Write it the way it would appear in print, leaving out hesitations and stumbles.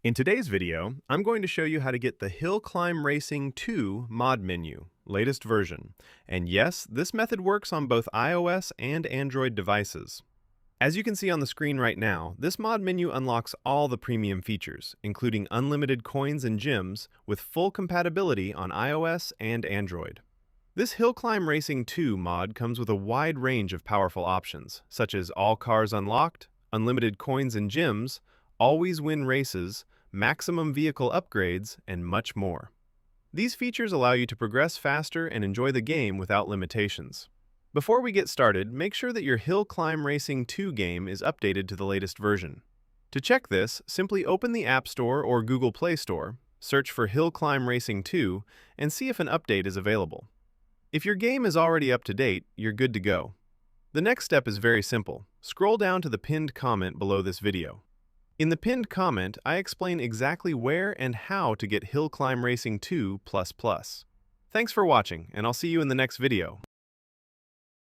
In today's video, I'm going to show you how to get the Hill Climb Racing 2 mod menu, latest version. And yes, this method works on both iOS and Android devices. As you can see on the screen right now, this mod menu unlocks all the premium features, including unlimited coins and gems, with full compatibility on iOS and Android. This Hill Climb Racing 2 mod comes with a wide range of powerful options, such as all cars unlocked, unlimited coins and gems, always win races, maximum vehicle upgrades, and much more. These features allow you to progress faster and enjoy the game without limitations. Before we get started, make sure that your Hill Climb Racing 2 game is updated to the latest version. To check this, simply open the App Store or Google Play Store, search for Hill Climb Racing 2, and see if an update is available. If your game is already up to date, you're good to go. The next step is very simple. Scroll down to the pinned comment below this video. In the pinned comment, I explain exactly where and how to get Hill Climb Racing 2++. Thanks for watching, and I'll see you in the next video.